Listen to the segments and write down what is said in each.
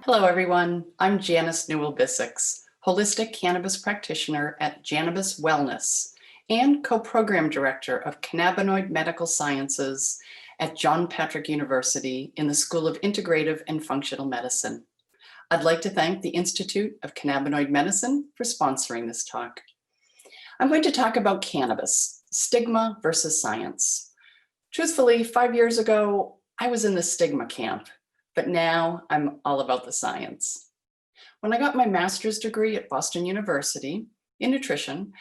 Hello, everyone. I'm Janice Bissex, holistic cannabis practitioner at Cannabis Wellness and co-program director of Cannabinoid Medical Sciences at John Patrick University in the School of Integrative and Functional Medicine. I'd like to thank the Institute of Cannabinoid Medicine for sponsoring this talk. I'm going to talk about cannabis, stigma versus science. Truthfully, 5 years ago, I was in the stigma camp, but now I'm all about the science. When I got my master's degree at Boston University in nutrition,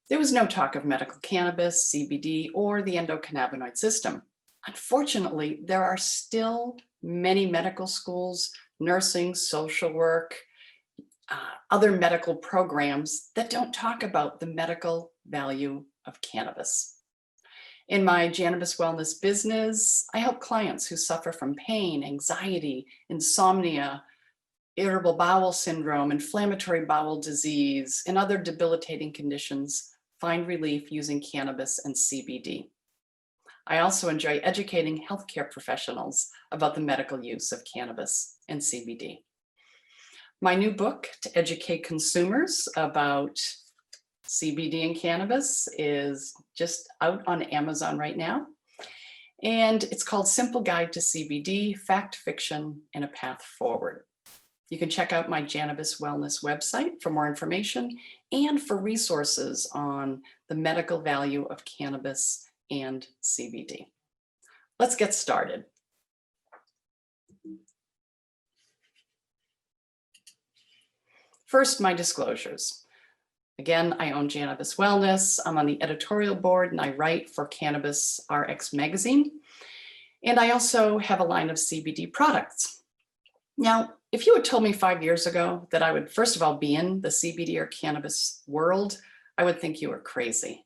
there was no talk of medical cannabis, CBD, or the endocannabinoid system. Unfortunately, there are still many medical schools, nursing, social work, other medical programs that don't talk about the medical value of cannabis. In my Cannabis Wellness business, I help clients who suffer from pain, anxiety, insomnia, irritable bowel syndrome, inflammatory bowel disease, and other debilitating conditions find relief using cannabis and CBD. I also enjoy educating healthcare professionals about the medical use of cannabis and CBD. My new book to educate consumers about CBD and cannabis is just out on Amazon right now. And it's called Simple Guide to CBD, Fact, Fiction, and a Path Forward. You can check out my Cannabis Wellness website for more information and for resources on the medical value of cannabis and CBD. Let's get started. First, my disclosures. Again, I own Cannabis Wellness. I'm on the editorial board and I write for Cannabis RX magazine. And I also have a line of CBD products. Now, if you had told me 5 years ago that I would, first of all, be in the CBD or cannabis world, I would think you were crazy.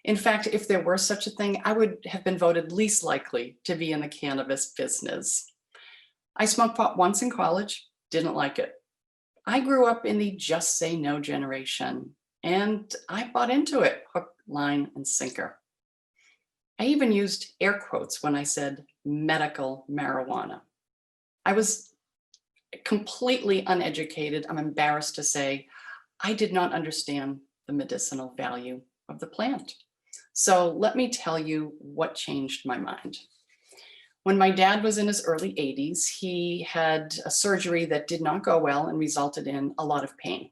In fact, if there were such a thing, I would have been voted least likely to be in the cannabis business. I smoked pot once in college, didn't like it. I grew up in the just say no generation, and I bought into it, hook, line, and sinker. I even used air quotes when I said medical marijuana. I was completely uneducated. I'm embarrassed to say I did not understand the medicinal value of the plant. So let me tell you what changed my mind. When my dad was in his early 80s, he had a surgery that did not go well and resulted in a lot of pain.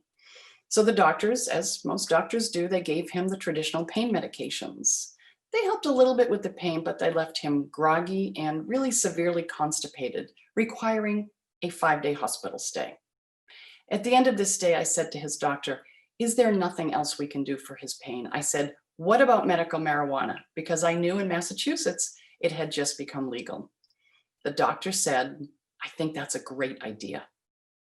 So the doctors, as most doctors do, they gave him the traditional pain medications. They helped a little bit with the pain, but they left him groggy and really severely constipated, requiring a 5-day hospital stay. At the end of this day, I said to his doctor, "Is there nothing else we can do for his pain?" I said, "What about medical marijuana?" Because I knew in Massachusetts, it had just become legal. The doctor said, "I think that's a great idea."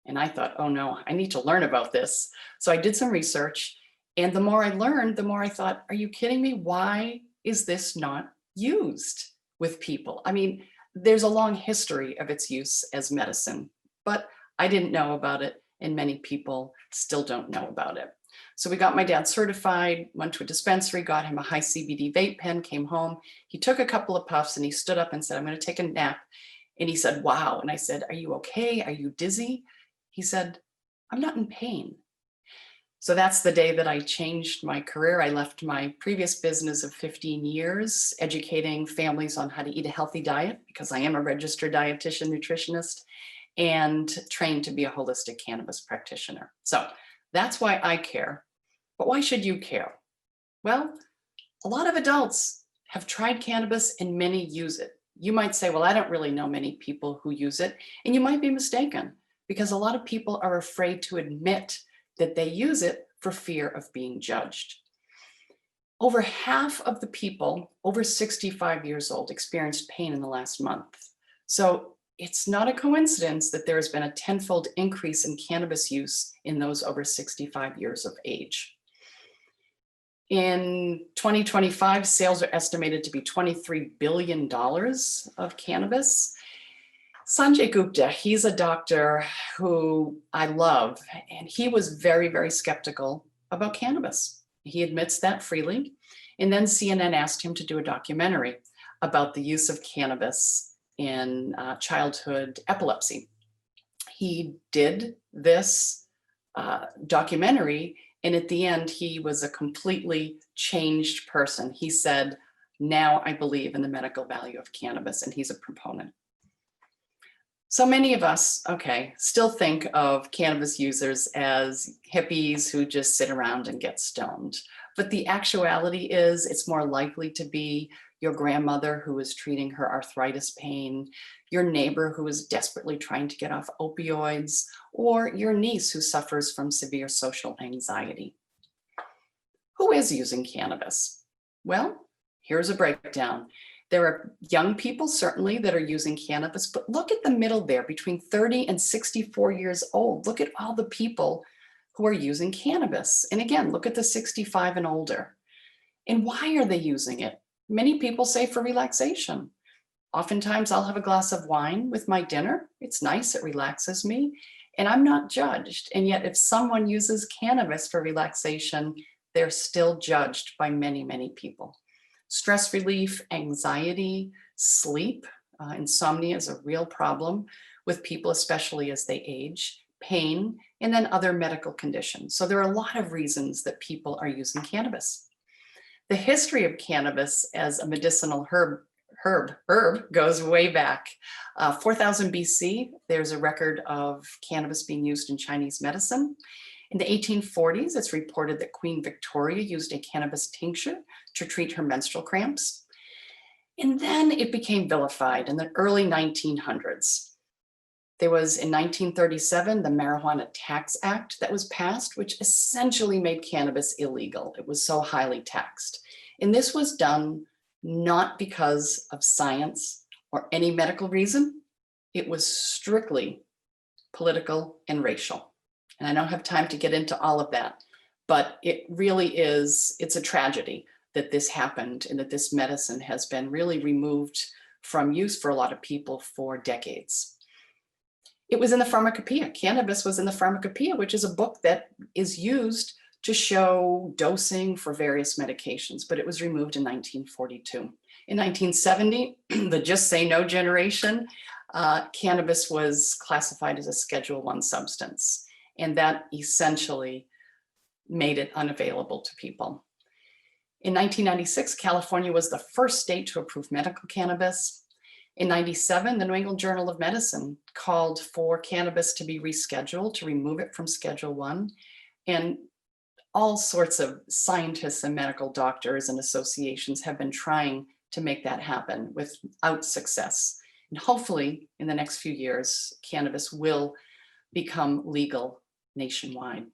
And I thought, oh no, I need to learn about this. So I did some research, and the more I learned, the more I thought, are you kidding me? Why is this not used with people? I mean, there's a long history of its use as medicine, but I didn't know about it, and many people still don't know about it. So we got my dad certified, went to a dispensary, got him a high CBD vape pen, came home. He took a couple of puffs and he stood up and said, "I'm going to take a nap." And he said, "Wow." And I said, "Are you okay? Are you dizzy?" He said, "I'm not in pain." So that's the day that I changed my career. I left my previous business of 15 years, educating families on how to eat a healthy diet, because I am a registered dietitian nutritionist, and trained to be a holistic cannabis practitioner. So that's why I care. But why should you care? Well, a lot of adults have tried cannabis and many use it. You might say, well, I don't really know many people who use it. And you might be mistaken, because a lot of people are afraid to admit that they use it for fear of being judged. Over half of the people over 65 years old experienced pain in the last month. So it's not a coincidence that there has been a 10-fold increase in cannabis use in those over 65 years of age. In 2025, sales are estimated to be $23 billion of cannabis. Sanjay Gupta, he's a doctor who I love, and he was very, very skeptical about cannabis. He admits that freely. And then CNN asked him to do a documentary about the use of cannabis in childhood epilepsy. He did this documentary, and at the end, he was a completely changed person. He said, "Now I believe in the medical value of cannabis," and he's a proponent. So many of us, okay, still think of cannabis users as hippies who just sit around and get stoned. But the actuality is it's more likely to be your grandmother who is treating her arthritis pain, your neighbor who is desperately trying to get off opioids, or your niece who suffers from severe social anxiety. Who is using cannabis? Well, here's a breakdown. There are young people, certainly, that are using cannabis, but look at the middle there, between 30 and 64 years old. Look at all the people who are using cannabis. And again, look at the 65 and older. And why are they using it? Many people say for relaxation. Oftentimes I'll have a glass of wine with my dinner. It's nice, it relaxes me, and I'm not judged. And yet if someone uses cannabis for relaxation, they're still judged by many, many people. Stress relief, anxiety, sleep, insomnia is a real problem with people, especially as they age, pain, and then other medical conditions. So there are a lot of reasons that people are using cannabis. The history of cannabis as a medicinal herb goes way back. 4000 BC, there's a record of cannabis being used in Chinese medicine. In the 1840s, it's reported that Queen Victoria used a cannabis tincture to treat her menstrual cramps. And then it became vilified in the early 1900s. There was, in 1937, the Marijuana Tax Act that was passed, which essentially made cannabis illegal. It was so highly taxed. And this was done not because of science or any medical reason. It was strictly political and racial. And I don't have time to get into all of that, but it really is, it's a tragedy that this happened and that this medicine has been really removed from use for a lot of people for decades. It was in the Pharmacopoeia. Cannabis was in the Pharmacopoeia, which is a book that is used to show dosing for various medications, but it was removed in 1942. In 1970, the Just Say No generation, cannabis was classified as a Schedule I substance, and that essentially made it unavailable to people. In 1996, California was the first state to approve medical cannabis. In 97, the New England Journal of Medicine called for cannabis to be rescheduled, to remove it from Schedule I. And all sorts of scientists and medical doctors and associations have been trying to make that happen without success. And hopefully, in the next few years, cannabis will become legal nationwide.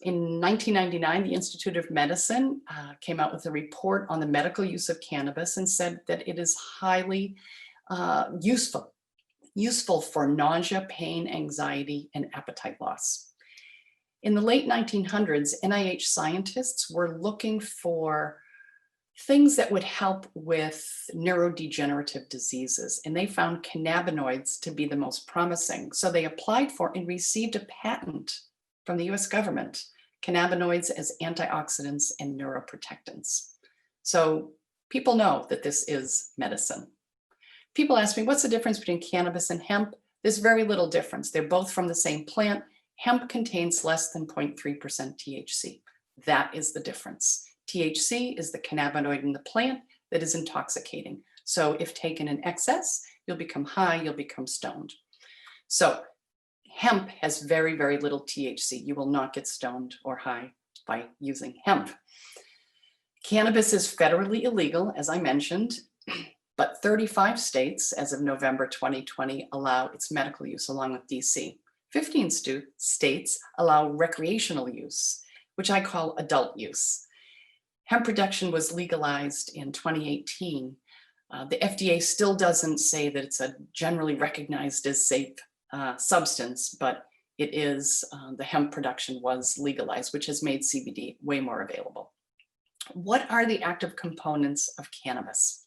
In 1999, the Institute of Medicine came out with a report on the medical use of cannabis and said that it is highly useful for nausea, pain, anxiety, and appetite loss. In the late 1900s, NIH scientists were looking for things that would help with neurodegenerative diseases, and they found cannabinoids to be the most promising. So they applied for and received a patent from the US government, cannabinoids as antioxidants and neuroprotectants. So people know that this is medicine. People ask me, what's the difference between cannabis and hemp? There's very little difference. They're both from the same plant. Hemp contains less than 0.3% THC. That is the difference. THC is the cannabinoid in the plant that is intoxicating. So if taken in excess, you'll become high, you'll become stoned. So hemp has very, very little THC. You will not get stoned or high by using hemp. Cannabis is federally illegal, as I mentioned, but 35 states, as of November 2020, allow its medical use, along with DC. 15 states allow recreational use, which I call adult use. Hemp production was legalized in 2018. The FDA still doesn't say that it's a generally recognized as safe substance, but it is, the hemp production was legalized, which has made CBD way more available. What are the active components of cannabis?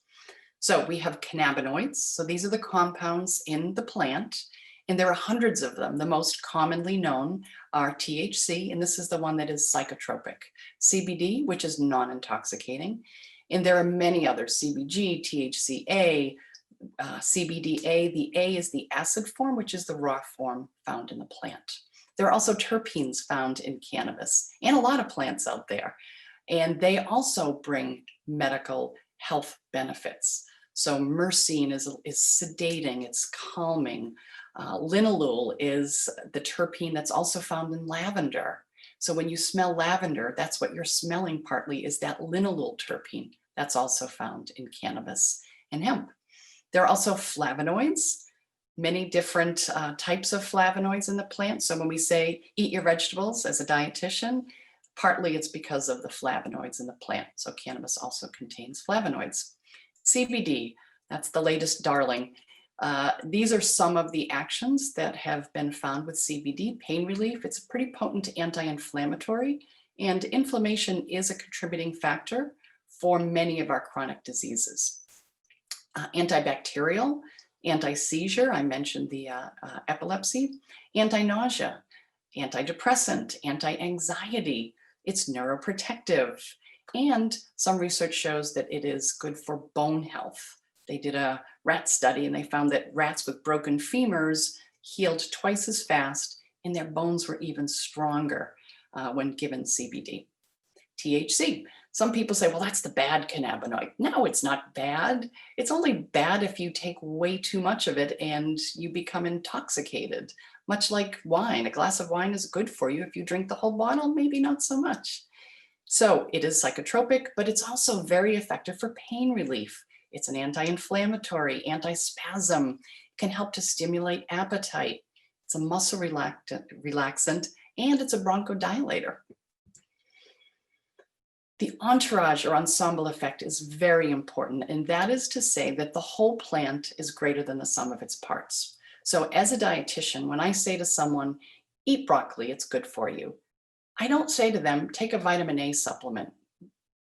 So we have cannabinoids. So these are the compounds in the plant, and there are hundreds of them. The most commonly known are THC, and this is the one that is psychotropic, CBD, which is non-intoxicating, and there are many others, CBG, THCA, CBDA. The A is the acid form, which is the raw form found in the plant. There are also terpenes found in cannabis and a lot of plants out there. And they also bring medical health benefits. So myrcene is sedating, it's calming. Linalool is the terpene that's also found in lavender. So when you smell lavender, that's what you're smelling partly, is that linalool terpene that's also found in cannabis and hemp. There are also flavonoids, many different types of flavonoids in the plant. So when we say eat your vegetables as a dietitian, partly it's because of the flavonoids in the plant. So cannabis also contains flavonoids. CBD, that's the latest darling. These are some of the actions that have been found with CBD. Pain relief, it's a pretty potent anti-inflammatory, and inflammation is a contributing factor for many of our chronic diseases. Antibacterial, anti-seizure, I mentioned the epilepsy, anti-nausea, antidepressant, anti-anxiety, it's neuroprotective, and some research shows that it is good for bone health. They did a rat study and they found that rats with broken femurs healed twice as fast and their bones were even stronger when given CBD. THC. Some people say, well, that's the bad cannabinoid. No, it's not bad. It's only bad if you take way too much of it and you become intoxicated. Much like wine. A glass of wine is good for you. If you drink the whole bottle, maybe not so much. So it is psychotropic, but it's also very effective for pain relief. It's an anti-inflammatory, anti-spasm, can help to stimulate appetite. It's a muscle relaxant, and it's a bronchodilator. The entourage or ensemble effect is very important, and that is to say that the whole plant is greater than the sum of its parts. So as a dietitian, when I say to someone, eat broccoli, it's good for you, I don't say to them, take a vitamin A supplement.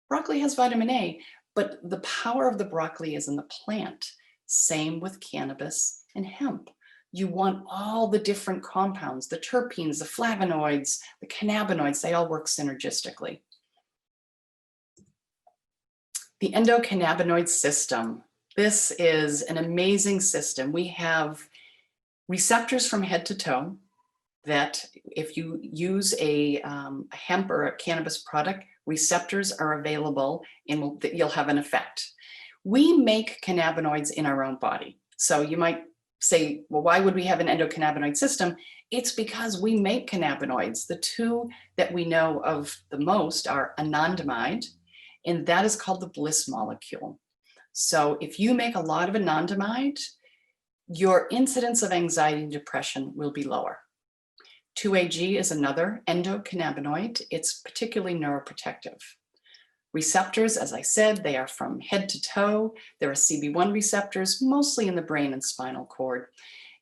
Broccoli has vitamin A, but the power of the broccoli is in the plant. Same with cannabis and hemp. You want all the different compounds, the terpenes, the flavonoids, the cannabinoids, they all work synergistically. The endocannabinoid system. This is an amazing system. We have receptors from head to toe that if you use a hemp or a cannabis product, receptors are available and you'll have an effect. We make cannabinoids in our own body. So you might say, well, why would we have an endocannabinoid system? It's because we make cannabinoids. The two that we know of the most are anandamide, and that is called the bliss molecule. So if you make a lot of anandamide, your incidence of anxiety and depression will be lower. 2-AG is another endocannabinoid. It's particularly neuroprotective. Receptors, as I said, they are from head to toe. There are CB1 receptors, mostly in the brain and spinal cord,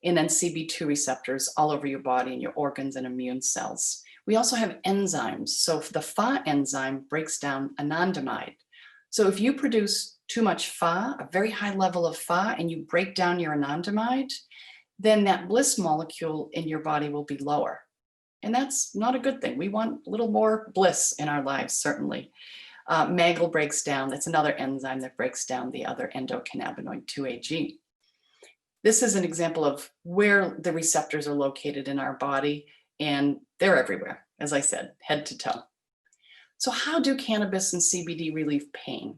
and then CB2 receptors all over your body and your organs and immune cells. We also have enzymes. So the Fa enzyme breaks down anandamide. So if you produce too much Fa, a very high level of Fa, and you break down your anandamide, then that bliss molecule in your body will be lower. And that's not a good thing. We want a little more bliss in our lives, certainly. Magle breaks down, that's another enzyme that breaks down the other endocannabinoid 2-AG. This is an example of where the receptors are located in our body, and they're everywhere, as I said, head to toe. So how do cannabis and CBD relieve pain?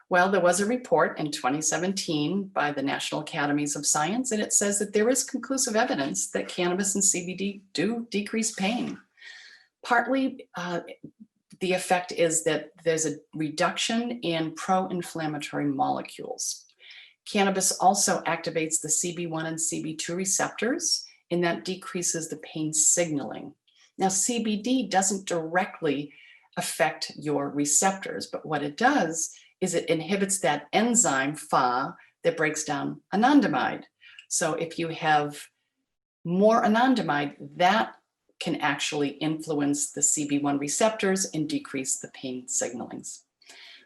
Well, there was a report in 2017 by the National Academies of Science, and it says that there is conclusive evidence that cannabis and CBD do decrease pain. Partly, the effect is that there's a reduction in pro-inflammatory molecules. Cannabis also activates the CB1 and CB2 receptors, and that decreases the pain signaling. Now, CBD doesn't directly affect your receptors, but what it does is it inhibits that enzyme Fa that breaks down anandamide. So if you have more anandamide, that can actually influence the CB1 receptors and decrease the pain signalings.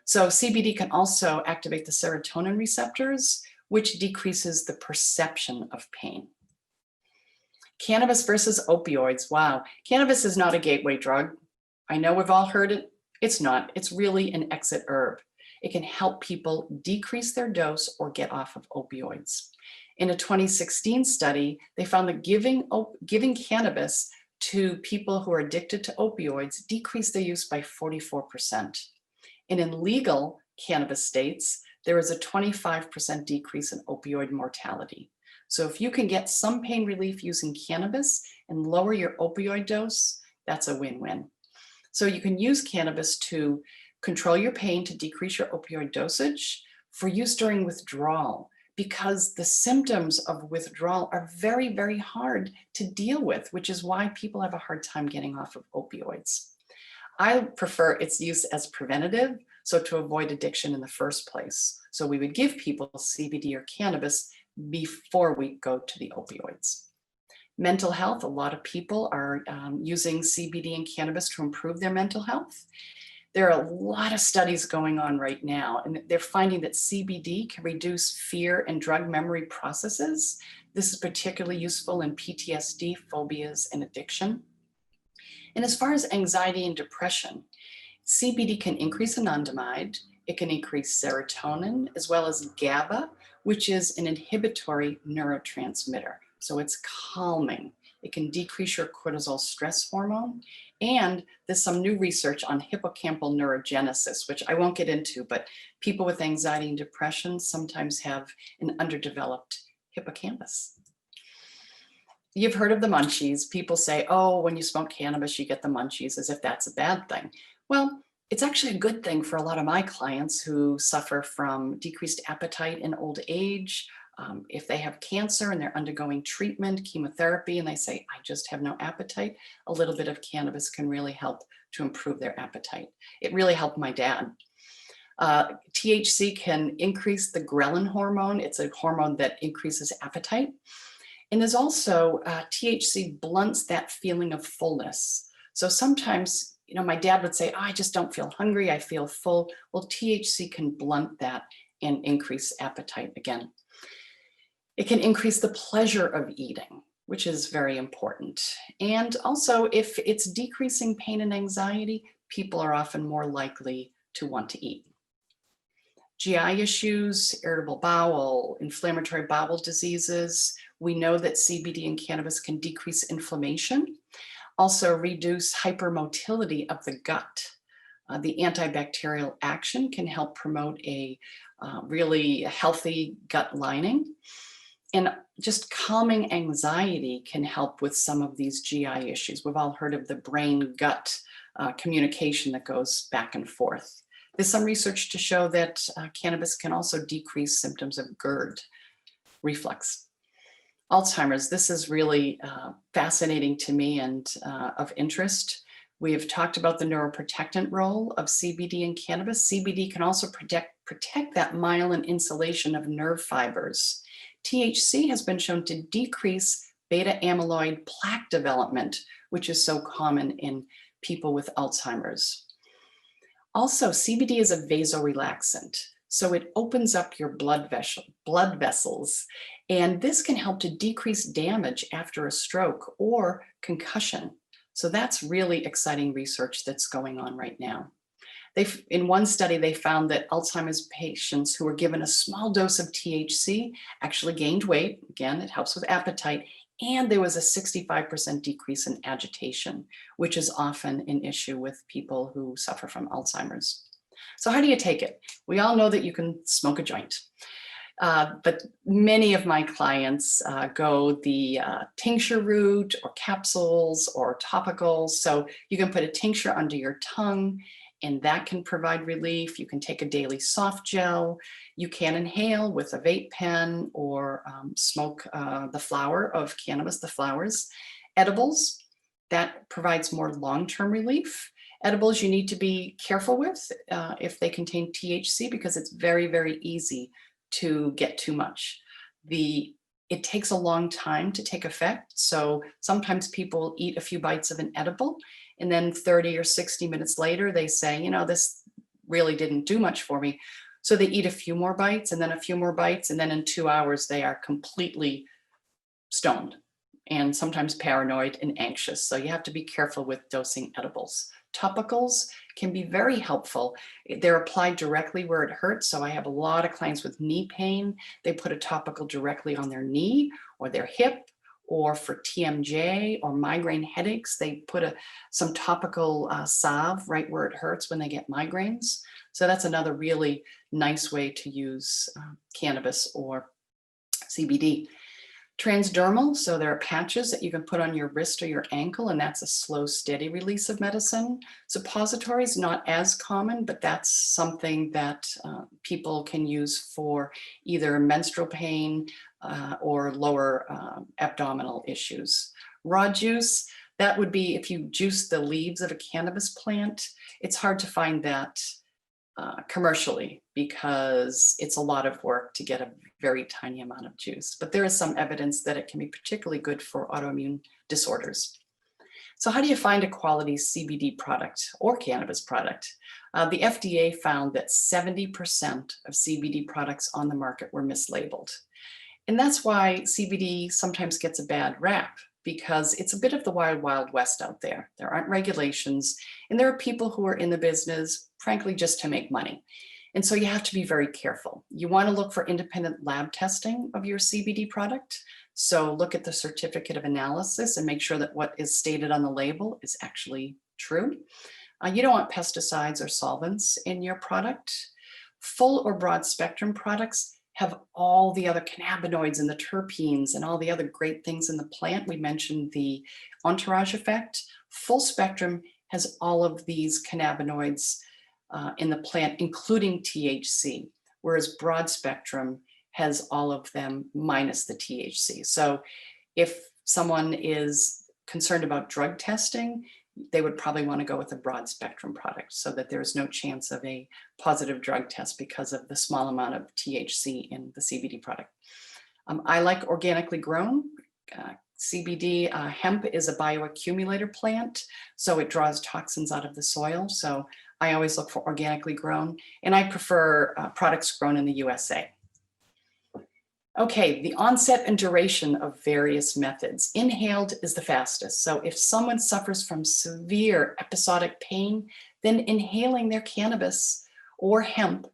So CBD can also activate the serotonin receptors, which decreases the perception of pain. Cannabis versus opioids. Wow, cannabis is not a gateway drug. I know we've all heard it. It's not. It's really an exit herb. It can help people decrease their dose or get off of opioids. In a 2016 study, they found that giving cannabis to people who are addicted to opioids decreased their use by 44%. And in legal cannabis states, there is a 25% decrease in opioid mortality. So if you can get some pain relief using cannabis and lower your opioid dose, that's a win-win. So you can use cannabis to control your pain, to decrease your opioid dosage, for use during withdrawal, because the symptoms of withdrawal are very, very hard to deal with, which is why people have a hard time getting off of opioids. I prefer its use as preventative, so to avoid addiction in the first place. So we would give people CBD or cannabis before we go to the opioids. Mental health, a lot of people are using CBD and cannabis to improve their mental health. There are a lot of studies going on right now, and they're finding that CBD can reduce fear and drug memory processes. This is particularly useful in PTSD, phobias, and addiction. And as far as anxiety and depression, CBD can increase anandamide, it can increase serotonin, as well as GABA, which is an inhibitory neurotransmitter. So it's calming. It can decrease your cortisol stress hormone. And there's some new research on hippocampal neurogenesis, which I won't get into, but people with anxiety and depression sometimes have an underdeveloped hippocampus. You've heard of the munchies. People say, oh, when you smoke cannabis, you get the munchies, as if that's a bad thing. Well, it's actually a good thing for a lot of my clients who suffer from decreased appetite in old age. If they have cancer and they're undergoing treatment, chemotherapy, and they say, I just have no appetite, a little bit of cannabis can really help to improve their appetite. It really helped my dad. THC can increase the ghrelin hormone. It's a hormone that increases appetite. And there's also THC blunts that feeling of fullness. So sometimes, my dad would say, oh, I just don't feel hungry, I feel full. Well, THC can blunt that and increase appetite again. It can increase the pleasure of eating, which is very important. And also, if it's decreasing pain and anxiety, people are often more likely to want to eat. GI issues, irritable bowel, inflammatory bowel diseases. We know that CBD and cannabis can decrease inflammation, also reduce hypermotility of the gut. The antibacterial action can help promote a really healthy gut lining. And just calming anxiety can help with some of these GI issues. We've all heard of the brain-gut communication that goes back and forth. There's some research to show that cannabis can also decrease symptoms of GERD, reflux. Alzheimer's, this is really fascinating to me and of interest. We have talked about the neuroprotectant role of CBD and cannabis. CBD can also protect that myelin insulation of nerve fibers. THC has been shown to decrease beta amyloid plaque development, which is so common in people with Alzheimer's. Also, CBD is a vasorelaxant, so it opens up your blood vessels, and this can help to decrease damage after a stroke or concussion. So that's really exciting research that's going on right now. In one study, they found that Alzheimer's patients who were given a small dose of THC actually gained weight. Again, it helps with appetite. And there was a 65% decrease in agitation, which is often an issue with people who suffer from Alzheimer's. So how do you take it? We all know that you can smoke a joint. But many of my clients go the tincture route or capsules or topicals. So you can put a tincture under your tongue, and that can provide relief. You can take a daily soft gel. You can inhale with a vape pen or smoke the flower of cannabis, the flowers. Edibles, that provides more long-term relief. Edibles you need to be careful with if they contain THC, because it's very, very easy to get too much. It takes a long time to take effect. So sometimes people eat a few bites of an edible, and then 30 or 60 minutes later, they say, this really didn't do much for me. So they eat a few more bites and then a few more bites. And then in 2 hours, they are completely stoned and sometimes paranoid and anxious. So you have to be careful with dosing edibles. Topicals can be very helpful. They're applied directly where it hurts. So I have a lot of clients with knee pain. They put a topical directly on their knee or their hip, or for TMJ or migraine headaches, they put some topical salve right where it hurts when they get migraines. So that's another really nice way to use cannabis or CBD. Transdermal, so there are patches that you can put on your wrist or your ankle, and that's a slow, steady release of medicine. Suppositories, not as common, but that's something that people can use for either menstrual pain or lower abdominal issues. Raw juice, that would be if you juice the leaves of a cannabis plant. It's hard to find that commercially because it's a lot of work to get a very tiny amount of juice, but there is some evidence that it can be particularly good for autoimmune disorders. So how do you find a quality CBD product or cannabis product? The FDA found that 70% of CBD products on the market were mislabeled. And that's why CBD sometimes gets a bad rap, because it's a bit of the wild, wild west out there. There aren't regulations, and there are people who are in the business, frankly, just to make money. And so you have to be very careful. You want to look for independent lab testing of your CBD product. So look at the certificate of analysis and make sure that what is stated on the label is actually true. You don't want pesticides or solvents in your product. Full or broad spectrum products have all the other cannabinoids and the terpenes and all the other great things in the plant. We mentioned the entourage effect. Full spectrum has all of these cannabinoids in the plant, including THC, whereas broad spectrum has all of them minus the THC. So if someone is concerned about drug testing, they would probably want to go with a broad spectrum product so that there's no chance of a positive drug test because of the small amount of THC in the CBD product. I like organically grown. CBD hemp is a bioaccumulator plant, so it draws toxins out of the soil. So I always look for organically grown, and I prefer products grown in the USA. Okay, the onset and duration of various methods. Inhaled is the fastest. So if someone suffers from severe episodic pain, then inhaling their cannabis or hemp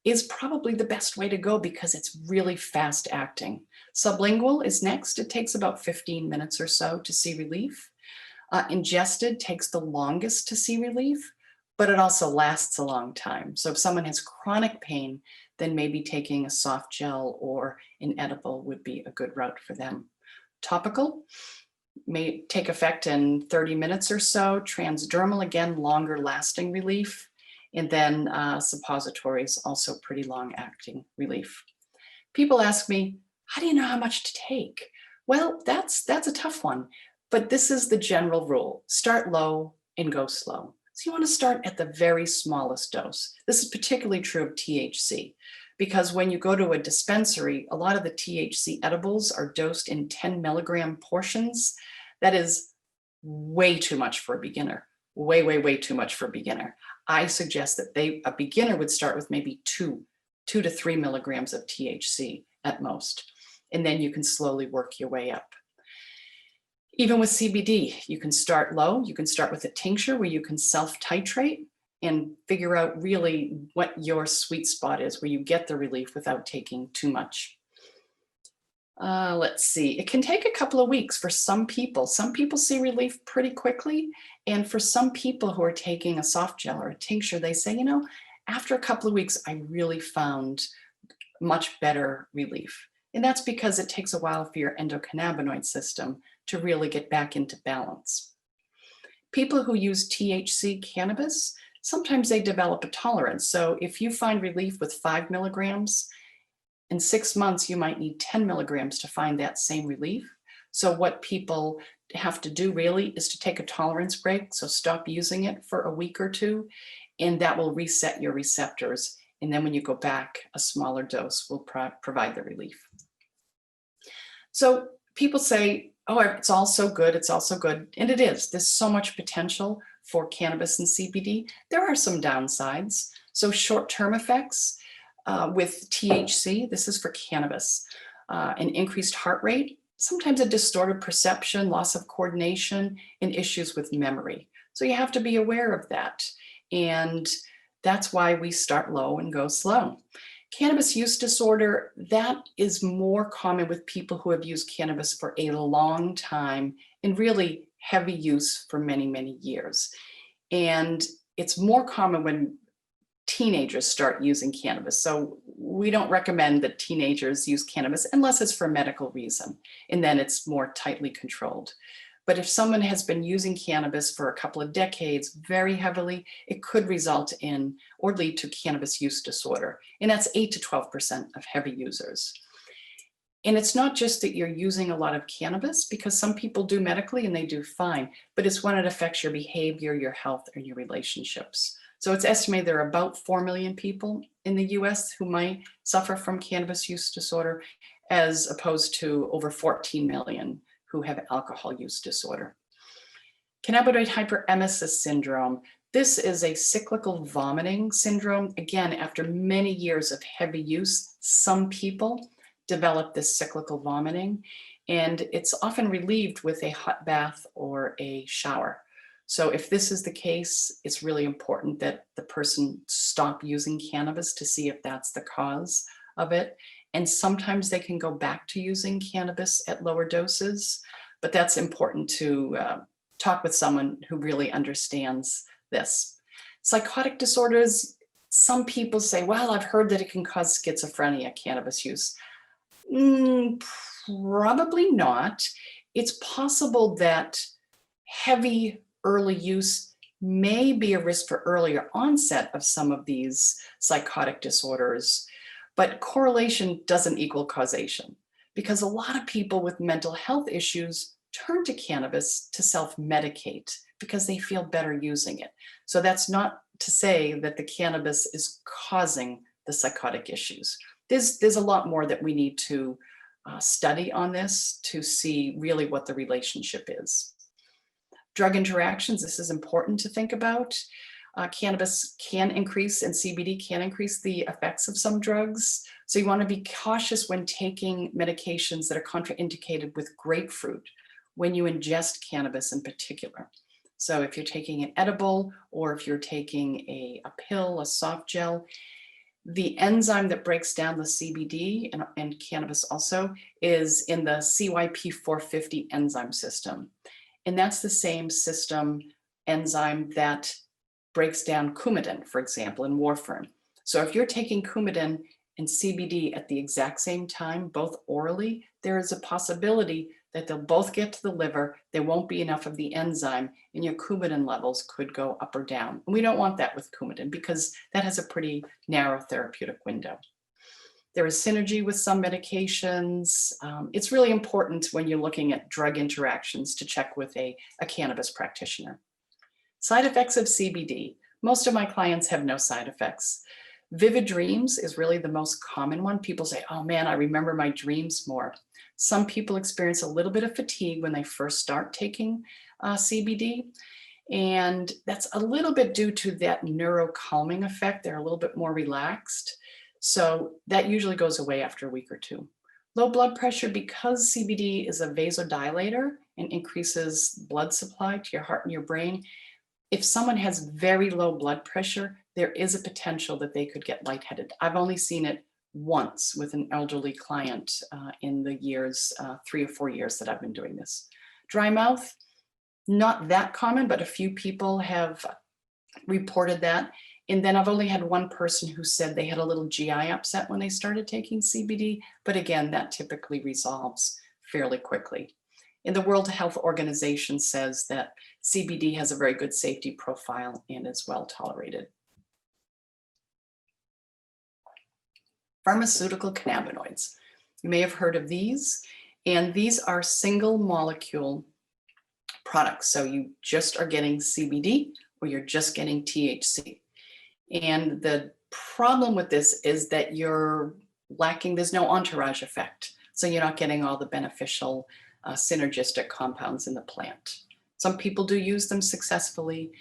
is probably the best way to go because it's really fast acting. Sublingual is next. It takes about 15 minutes or so to see relief. Ingested takes the longest to see relief, but it also lasts a long time. So if someone has chronic pain, then maybe taking a soft gel or an edible would be a good route for them. Topical may take effect in 30 minutes or so. Transdermal, again, longer lasting relief. And then suppositories, also pretty long acting relief. People ask me, how do you know how much to take? Well, that's a tough one, but this is the general rule. Start low and go slow. So you want to start at the very smallest dose. This is particularly true of THC, because when you go to a dispensary, a lot of the THC edibles are dosed in 10 milligram portions. That is way too much for a beginner. Way, way, way too much for a beginner. I suggest that a beginner would start with maybe 2 to 3 milligrams of THC at most, and then you can slowly work your way up. Even with CBD, you can start low. You can start with a tincture where you can self-titrate and figure out really what your sweet spot is, where you get the relief without taking too much. Let's see, it can take a couple of weeks for some people. Some people see relief pretty quickly. And for some people who are taking a soft gel or a tincture, they say, after a couple of weeks, I really found much better relief. And that's because it takes a while for your endocannabinoid system to really get back into balance. People who use THC cannabis, sometimes they develop a tolerance. So if you find relief with 5 milligrams, in 6 months, you might need 10 milligrams to find that same relief. So what people have to do really is to take a tolerance break. So stop using it for a week or two, and that will reset your receptors. And then when you go back, a smaller dose will provide the relief. So people say, oh, it's all so good, it's all so good. And it is. There's so much potential for cannabis and CBD. There are some downsides. So short-term effects with THC, this is for cannabis, an increased heart rate, sometimes a distorted perception, loss of coordination, and issues with memory. So you have to be aware of that. And that's why we start low and go slow. Cannabis use disorder, that is more common with people who have used cannabis for a long time and really heavy use for many, many years. And it's more common when teenagers start using cannabis. So we don't recommend that teenagers use cannabis unless it's for a medical reason, and then it's more tightly controlled. But if someone has been using cannabis for a couple of decades very heavily, it could result in or lead to cannabis use disorder. And that's 8 to 12% of heavy users. And it's not just that you're using a lot of cannabis, because some people do medically and they do fine, but it's when it affects your behavior, your health, and your relationships. So it's estimated there are about 4 million people in the US who might suffer from cannabis use disorder, as opposed to over 14 million who have alcohol use disorder. Cannabinoid hyperemesis syndrome. This is a cyclical vomiting syndrome. Again, after many years of heavy use, some people develop this cyclical vomiting, and it's often relieved with a hot bath or a shower. So if this is the case, it's really important that the person stop using cannabis to see if that's the cause of it. And sometimes they can go back to using cannabis at lower doses, but that's important to talk with someone who really understands this. Psychotic disorders, some people say, well, I've heard that it can cause schizophrenia, cannabis use. Probably not. It's possible that heavy early use may be a risk for earlier onset of some of these psychotic disorders, but correlation doesn't equal causation, because a lot of people with mental health issues turn to cannabis to self-medicate because they feel better using it. So that's not to say that the cannabis is causing the psychotic issues. There's a lot more that we need to study on this to see really what the relationship is. Drug interactions, this is important to think about. Cannabis can increase, and CBD can increase the effects of some drugs. So you want to be cautious when taking medications that are contraindicated with grapefruit, when you ingest cannabis in particular. So if you're taking an edible, or if you're taking a pill, a soft gel, the enzyme that breaks down the CBD and cannabis also is in the CYP450 enzyme system. And that's the same system enzyme that breaks down Coumadin, for example, in warfarin. So if you're taking Coumadin and CBD at the exact same time, both orally, there is a possibility that they'll both get to the liver, there won't be enough of the enzyme, and your Coumadin levels could go up or down. And we don't want that with Coumadin, because that has a pretty narrow therapeutic window. There is synergy with some medications. It's really important when you're looking at drug interactions to check with a cannabis practitioner. Side effects of CBD. Most of my clients have no side effects. Vivid dreams is really the most common one. People say, oh man, I remember my dreams more. Some people experience a little bit of fatigue when they first start taking CBD. And that's a little bit due to that neurocalming effect. They're a little bit more relaxed. So that usually goes away after a week or two. Low blood pressure, because CBD is a vasodilator and increases blood supply to your heart and your brain. If someone has very low blood pressure, there is a potential that they could get lightheaded. I've only seen it once with an elderly client in the years, 3 or 4 years that I've been doing this. Dry mouth, not that common, but a few people have reported that. And then I've only had one person who said they had a little GI upset when they started taking CBD. But again, that typically resolves fairly quickly. And the World Health Organization says that CBD has a very good safety profile and is well tolerated. Pharmaceutical cannabinoids. You may have heard of these, and these are single molecule products. So you just are getting CBD or you're just getting THC. And the problem with this is that you're lacking, there's no entourage effect. So you're not getting all the beneficial synergistic compounds in the plant. Some people do use them successfully,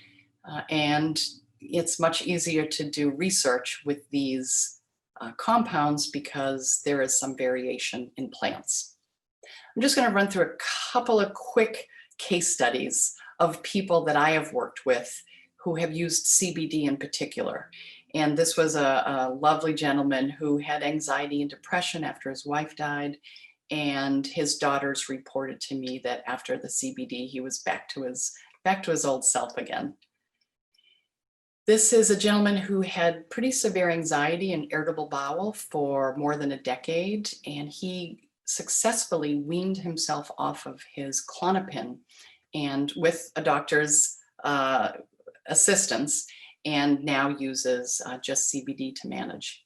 and it's much easier to do research with these compounds because there is some variation in plants. I'm just going to run through a couple of quick case studies of people that I have worked with who have used CBD in particular. And this was a lovely gentleman who had anxiety and depression after his wife died. And his daughters reported to me that after the CBD, he was back to his old self again. This is a gentleman who had pretty severe anxiety and irritable bowel for more than a decade, and he successfully weaned himself off of his Klonopin, and with a doctor's assistance, and now uses just CBD to manage.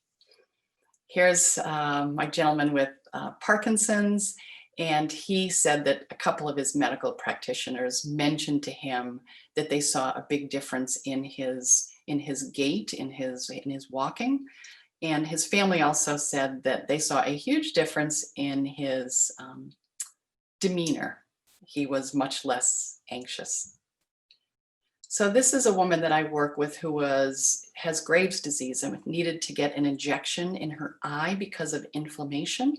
Here's my gentleman with Parkinson's, and he said that a couple of his medical practitioners mentioned to him that they saw a big difference in his gait, in his walking. And his family also said that they saw a huge difference in his demeanor. He was much less anxious. So this is a woman that I work with who has Graves' disease and needed to get an injection in her eye because of inflammation.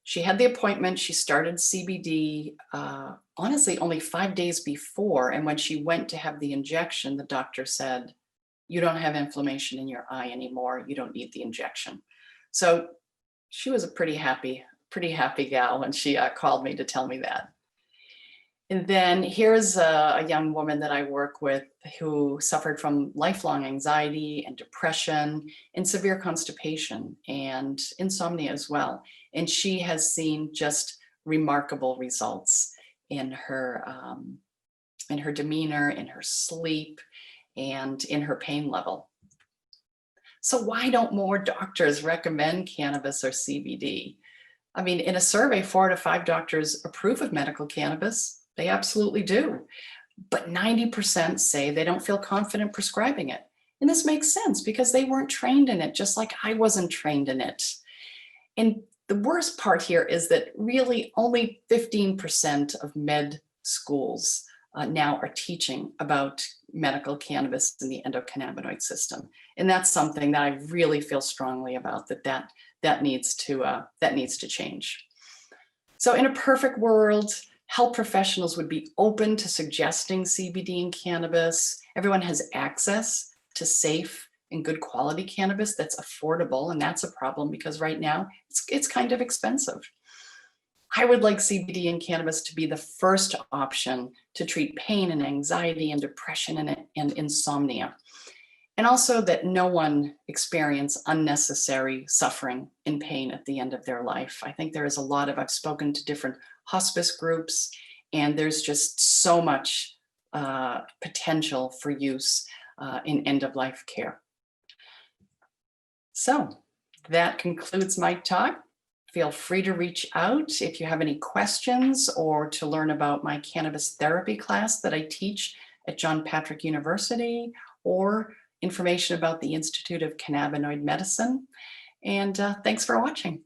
She had the appointment, she started CBD, honestly, only 5 days before. And when she went to have the injection, the doctor said, "You don't have inflammation in your eye anymore. You don't need the injection." So she was a pretty happy gal when she called me to tell me that. And then here's a young woman that I work with who suffered from lifelong anxiety and depression and severe constipation and insomnia as well. And she has seen just remarkable results in her demeanor, in her sleep, and in her pain level. So why don't more doctors recommend cannabis or CBD? I mean, in a survey, 4 out of 5 doctors approve of medical cannabis. They absolutely do. But 90% say they don't feel confident prescribing it. And this makes sense because they weren't trained in it, just like I wasn't trained in it. And the worst part here is that really only 15% of med schools now are teaching about medical cannabis in the endocannabinoid system. And that's something that I really feel strongly about, that needs to change. So in a perfect world, health professionals would be open to suggesting CBD and cannabis. Everyone has access to safe and good quality cannabis that's affordable, and that's a problem because right now it's kind of expensive. I would like CBD and cannabis to be the first option to treat pain and anxiety and depression and insomnia. And also that no one experience unnecessary suffering and pain at the end of their life. I think there is I've spoken to different hospice groups, and there's just so much potential for use in end-of-life care. So that concludes my talk. Feel free to reach out if you have any questions or to learn about my cannabis therapy class that I teach at John Patrick University, or information about the Institute of Cannabinoid Medicine. And thanks for watching.